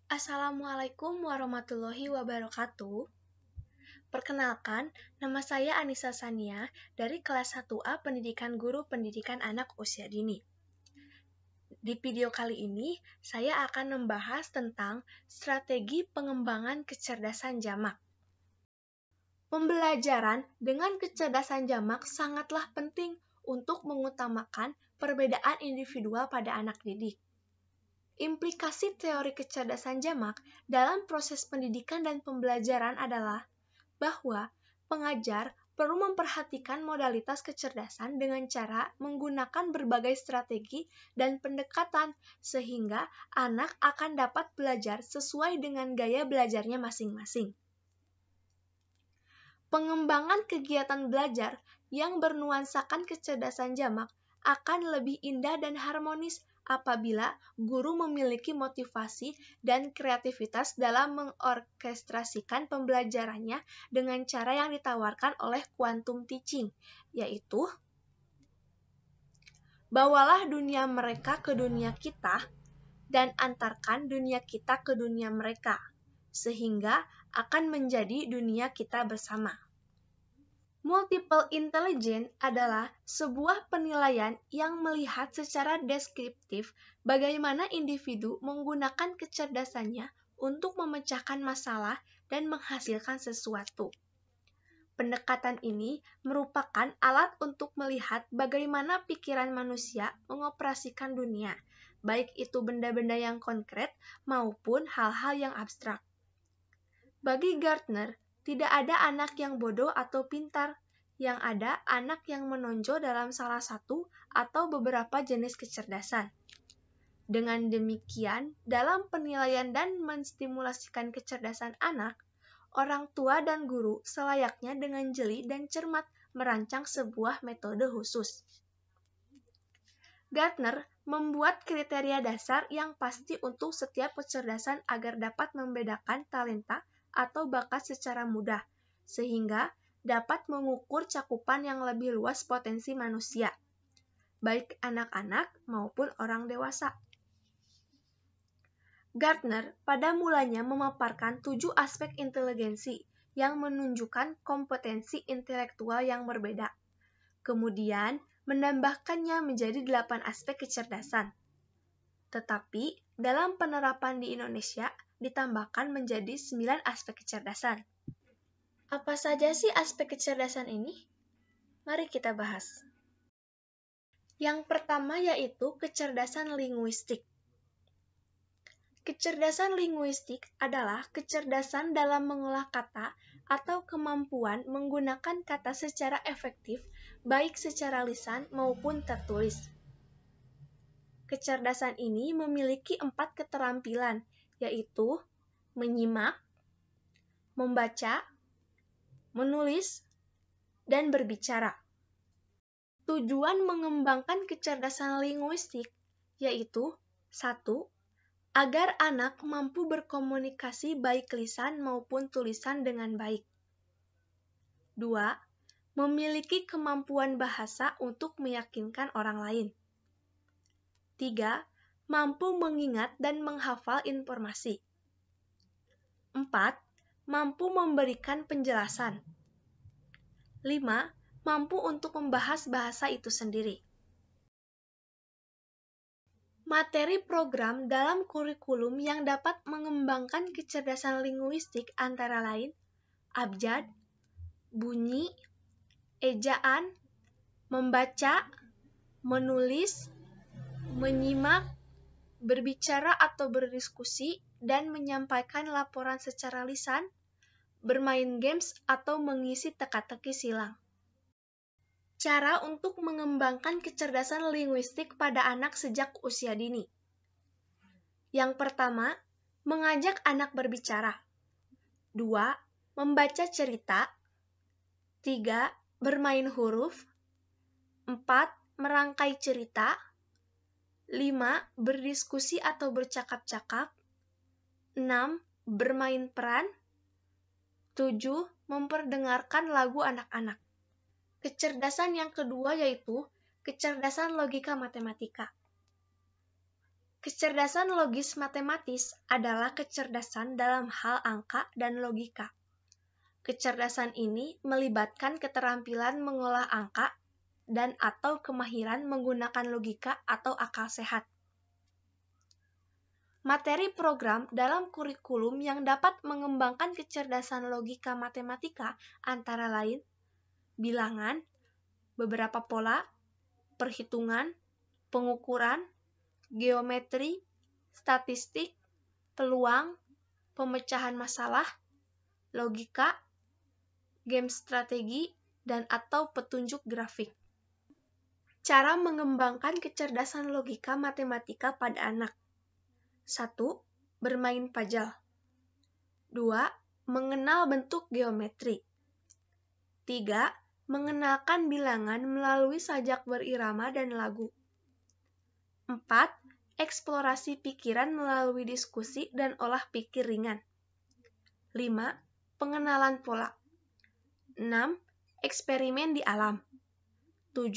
Assalamualaikum warahmatullahi wabarakatuh. Perkenalkan, nama saya Anissa Sania dari kelas 1A Pendidikan Guru Pendidikan Anak Usia Dini. Di video kali ini, saya akan membahas tentang strategi pengembangan kecerdasan jamak. Pembelajaran dengan kecerdasan jamak sangatlah penting untuk mengutamakan perbedaan individual pada anak didik. Implikasi teori kecerdasan jamak dalam proses pendidikan dan pembelajaran adalah bahwa pengajar perlu memperhatikan modalitas kecerdasan dengan cara menggunakan berbagai strategi dan pendekatan sehingga anak akan dapat belajar sesuai dengan gaya belajarnya masing-masing. Pengembangan kegiatan belajar yang bernuansakan kecerdasan jamak akan lebih indah dan harmonis apabila guru memiliki motivasi dan kreativitas dalam mengorkestrasikan pembelajarannya dengan cara yang ditawarkan oleh quantum teaching, yaitu bawalah dunia mereka ke dunia kita dan antarkan dunia kita ke dunia mereka, sehingga akan menjadi dunia kita bersama. Multiple intelligence adalah sebuah penilaian yang melihat secara deskriptif bagaimana individu menggunakan kecerdasannya untuk memecahkan masalah dan menghasilkan sesuatu. Pendekatan ini merupakan alat untuk melihat bagaimana pikiran manusia mengoperasikan dunia, baik itu benda-benda yang konkret maupun hal-hal yang abstrak. Bagi Gartner, tidak ada anak yang bodoh atau pintar, yang ada anak yang menonjol dalam salah satu atau beberapa jenis kecerdasan. Dengan demikian, dalam penilaian dan menstimulasikan kecerdasan anak, orang tua dan guru selayaknya dengan jeli dan cermat merancang sebuah metode khusus. Gartner membuat kriteria dasar yang pasti untuk setiap kecerdasan agar dapat membedakan talenta atau bakat secara mudah, sehingga dapat mengukur cakupan yang lebih luas potensi manusia, baik anak-anak maupun orang dewasa. Gartner pada mulanya memaparkan 7 aspek inteligensi yang menunjukkan kompetensi intelektual yang berbeda. Kemudian, menambahkannya menjadi 8 aspek kecerdasan. Tetapi, dalam penerapan di Indonesia, ditambahkan menjadi 9 aspek kecerdasan. Apa saja sih aspek kecerdasan ini? Mari kita bahas. Yang pertama yaitu kecerdasan linguistik. Kecerdasan linguistik adalah kecerdasan dalam mengolah kata atau kemampuan menggunakan kata secara efektif, baik secara lisan maupun tertulis. Kecerdasan ini memiliki 4 keterampilan, yaitu menyimak, membaca, menulis, dan berbicara. Tujuan mengembangkan kecerdasan linguistik yaitu 1. Agar anak mampu berkomunikasi baik lisan maupun tulisan dengan baik. 2. Memiliki kemampuan bahasa untuk meyakinkan orang lain. 3. Mampu mengingat dan menghafal informasi. 4. Mampu memberikan penjelasan. 5. Mampu untuk membahas bahasa itu sendiri. Materi program dalam kurikulum yang dapat mengembangkan kecerdasan linguistik antara lain abjad, bunyi, ejaan, membaca, menulis, menyimak, berbicara atau berdiskusi, dan menyampaikan laporan secara lisan, bermain games, atau mengisi teka-teki silang. Cara untuk mengembangkan kecerdasan linguistik pada anak sejak usia dini. Yang pertama, mengajak anak berbicara. 2. Membaca cerita. 3. Bermain huruf. 4. Merangkai cerita. 5. Berdiskusi atau bercakap-cakap. 6. Bermain peran. 7. Memperdengarkan lagu anak-anak. Kecerdasan yang kedua yaitu kecerdasan logika matematika. Kecerdasan logis matematis adalah kecerdasan dalam hal angka dan logika. Kecerdasan ini melibatkan keterampilan mengolah angka dan atau kemahiran menggunakan logika atau akal sehat. Materi program dalam kurikulum yang dapat mengembangkan kecerdasan logika matematika antara lain bilangan, beberapa pola, perhitungan, pengukuran, geometri, statistik, peluang, pemecahan masalah, logika, game strategi, dan atau petunjuk grafik. Cara mengembangkan kecerdasan logika matematika pada anak. 1. Bermain puzzle. 2. Mengenal bentuk geometri. 3. Mengenalkan bilangan melalui sajak berirama dan lagu. 4. Eksplorasi pikiran melalui diskusi dan olah pikir ringan. 5. Pengenalan pola. 6. Eksperimen di alam. 7.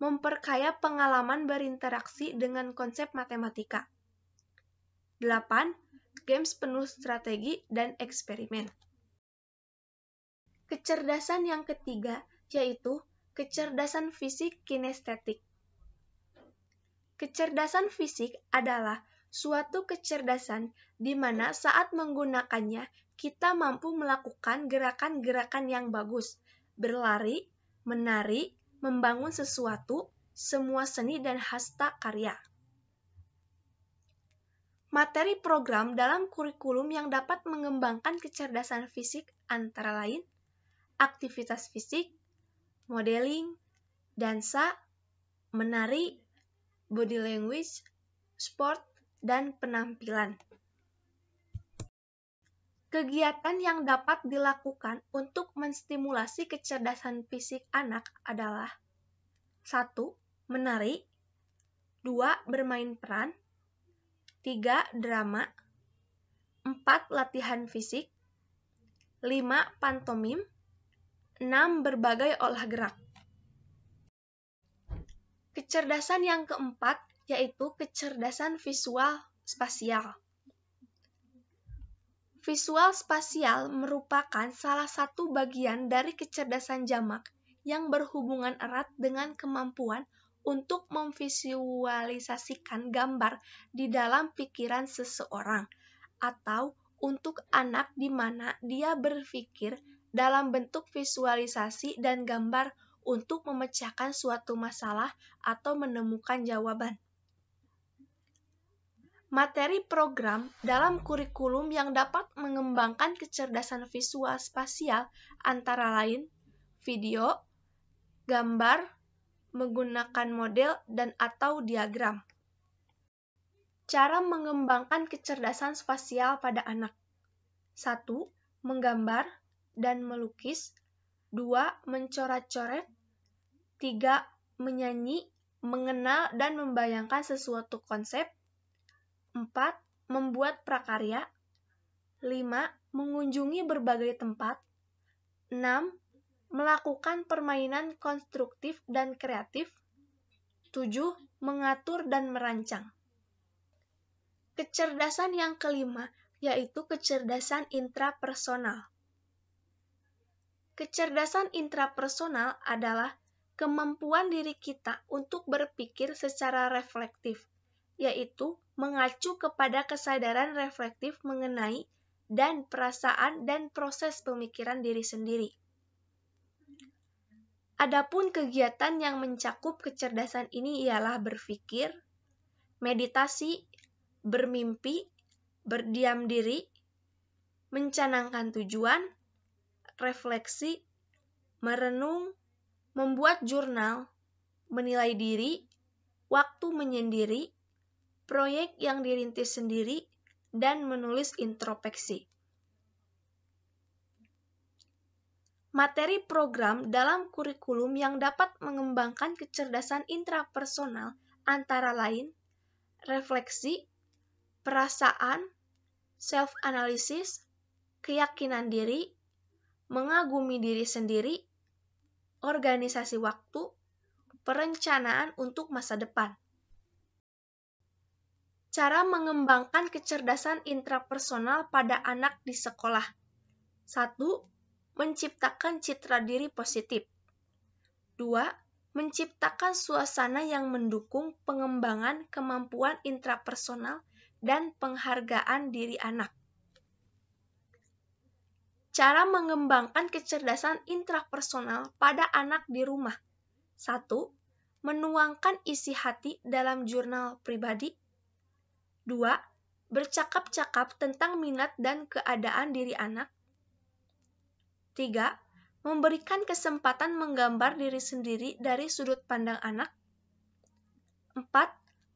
Memperkaya pengalaman berinteraksi dengan konsep matematika. 8. Games penuh strategi dan eksperimen. Kecerdasan yang ketiga yaitu kecerdasan fisik kinestetik. Kecerdasan fisik adalah suatu kecerdasan di mana saat menggunakannya kita mampu melakukan gerakan-gerakan yang bagus, berlari, menari, membangun sesuatu, semua seni dan hasta karya. Materi program dalam kurikulum yang dapat mengembangkan kecerdasan fisik antara lain aktivitas fisik, modeling, dansa, menari, body language, sport, dan penampilan. Kegiatan yang dapat dilakukan untuk menstimulasi kecerdasan fisik anak adalah 1. Menari 2. Bermain peran 3. Drama 4. Latihan fisik 5. Pantomim 6. Berbagai olah gerak. Kecerdasan yang keempat yaitu kecerdasan visual spasial. Visual spasial merupakan salah satu bagian dari kecerdasan jamak yang berhubungan erat dengan kemampuan untuk memvisualisasikan gambar di dalam pikiran seseorang, atau untuk anak di mana dia berpikir dalam bentuk visualisasi dan gambar untuk memecahkan suatu masalah atau menemukan jawaban. Materi program dalam kurikulum yang dapat mengembangkan kecerdasan visual spasial antara lain video, gambar, menggunakan model dan atau diagram. Cara mengembangkan kecerdasan spasial pada anak. 1. Menggambar dan melukis. 2. Mencoret-coret. 3. Menyanyi, mengenal dan membayangkan sesuatu konsep. 4. Membuat prakarya. 5. Mengunjungi berbagai tempat. 6. Melakukan permainan konstruktif dan kreatif. 7. Mengatur dan merancang. Kecerdasan yang kelima yaitu kecerdasan intrapersonal. Kecerdasan intrapersonal adalah kemampuan diri kita untuk berpikir secara reflektif, yaitu mengacu kepada kesadaran reflektif mengenai dan perasaan dan proses pemikiran diri sendiri. Adapun kegiatan yang mencakup kecerdasan ini ialah berpikir, meditasi, bermimpi, berdiam diri, mencanangkan tujuan, refleksi, merenung, membuat jurnal, menilai diri, waktu menyendiri, proyek yang dirintis sendiri, dan menulis introspeksi. Materi program dalam kurikulum yang dapat mengembangkan kecerdasan intrapersonal antara lain refleksi, perasaan, self-analysis, keyakinan diri, mengagumi diri sendiri, organisasi waktu, perencanaan untuk masa depan. Cara mengembangkan kecerdasan intrapersonal pada anak di sekolah. 1. Menciptakan citra diri positif. 2. Menciptakan suasana yang mendukung pengembangan kemampuan intrapersonal dan penghargaan diri anak. Cara mengembangkan kecerdasan intrapersonal pada anak di rumah. 1. Menuangkan isi hati dalam jurnal pribadi. 2. Bercakap-cakap tentang minat dan keadaan diri anak. 3. Memberikan kesempatan menggambar diri sendiri dari sudut pandang anak. 4.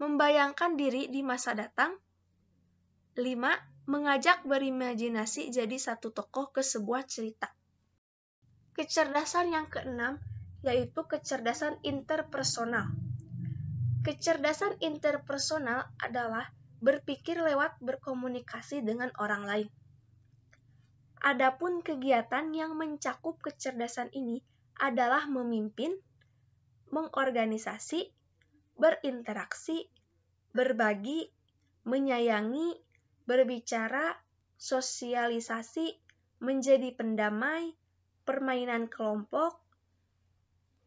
Membayangkan diri di masa datang. 5. Mengajak berimajinasi jadi satu tokoh ke sebuah cerita. Kecerdasan yang keenam yaitu kecerdasan interpersonal. Kecerdasan interpersonal adalah berpikir lewat berkomunikasi dengan orang lain. Adapun kegiatan yang mencakup kecerdasan ini adalah memimpin, mengorganisasi, berinteraksi, berbagi, menyayangi, berbicara, sosialisasi, menjadi pendamai, permainan kelompok,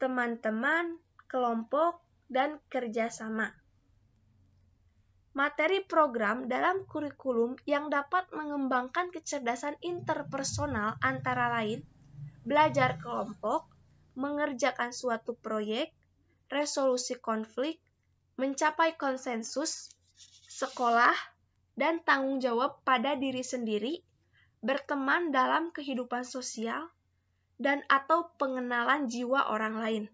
teman-teman, kelompok, dan kerjasama. Materi program dalam kurikulum yang dapat mengembangkan kecerdasan interpersonal antara lain belajar kelompok, mengerjakan suatu proyek, resolusi konflik, mencapai konsensus, sekolah, dan tanggung jawab pada diri sendiri, berteman dalam kehidupan sosial, dan atau pengenalan jiwa orang lain.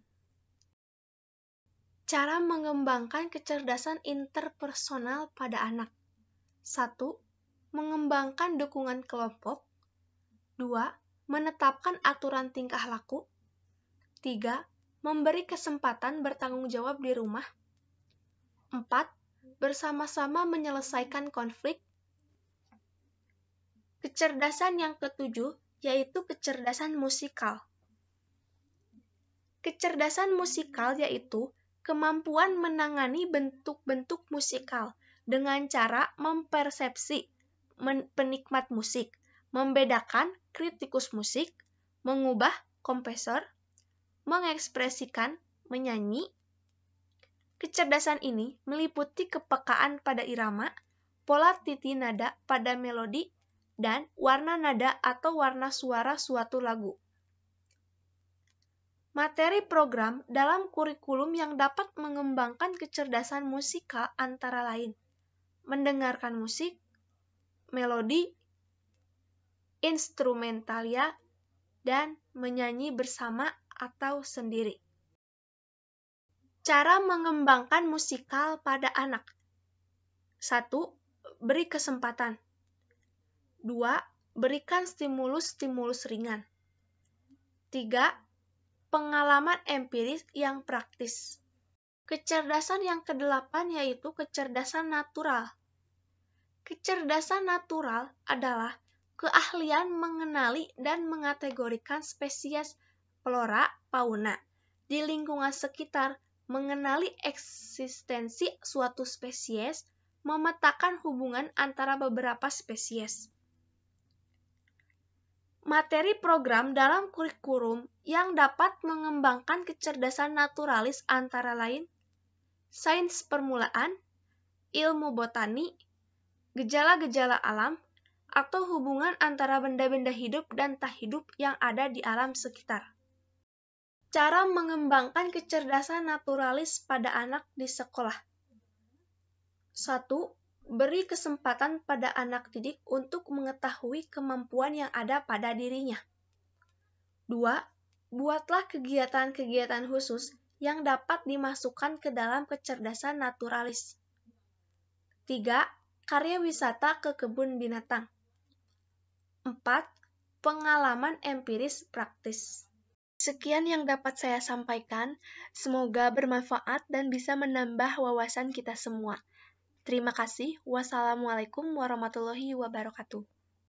Cara mengembangkan kecerdasan interpersonal pada anak. 1. Mengembangkan dukungan kelompok. 2. Menetapkan aturan tingkah laku. 3. Memberi kesempatan bertanggung jawab di rumah. 4. Bersama-sama menyelesaikan konflik. Kecerdasan yang ketujuh yaitu kecerdasan musikal. Kecerdasan musikal yaitu kemampuan menangani bentuk-bentuk musikal dengan cara mempersepsi penikmat musik, membedakan kritikus musik, mengubah komposer, mengekspresikan, menyanyi. Kecerdasan ini meliputi kepekaan pada irama, pola titi nada pada melodi, dan warna nada atau warna suara suatu lagu. Materi program dalam kurikulum yang dapat mengembangkan kecerdasan musikal antara lain mendengarkan musik, melodi, instrumentalia, dan menyanyi bersama atau sendiri. Cara mengembangkan musikal pada anak. 1. Beri kesempatan. 2. Berikan stimulus-stimulus ringan. 3. Pengalaman empiris yang praktis. Kecerdasan yang kedelapan yaitu kecerdasan natural. Kecerdasan natural adalah keahlian mengenali dan mengategorikan spesies flora, fauna di lingkungan sekitar, mengenali eksistensi suatu spesies, memetakan hubungan antara beberapa spesies. Materi program dalam kurikulum yang dapat mengembangkan kecerdasan naturalis antara lain sains permulaan, ilmu botani, gejala-gejala alam, atau hubungan antara benda-benda hidup dan tak hidup yang ada di alam sekitar. Cara mengembangkan kecerdasan naturalis pada anak di sekolah. 1. Beri kesempatan pada anak didik untuk mengetahui kemampuan yang ada pada dirinya. 2. Buatlah kegiatan-kegiatan khusus yang dapat dimasukkan ke dalam kecerdasan naturalis. 3. Karya wisata ke kebun binatang. 4. Pengalaman empiris praktis. Sekian yang dapat saya sampaikan, semoga bermanfaat dan bisa menambah wawasan kita semua. Terima kasih. Wassalamualaikum warahmatullahi wabarakatuh.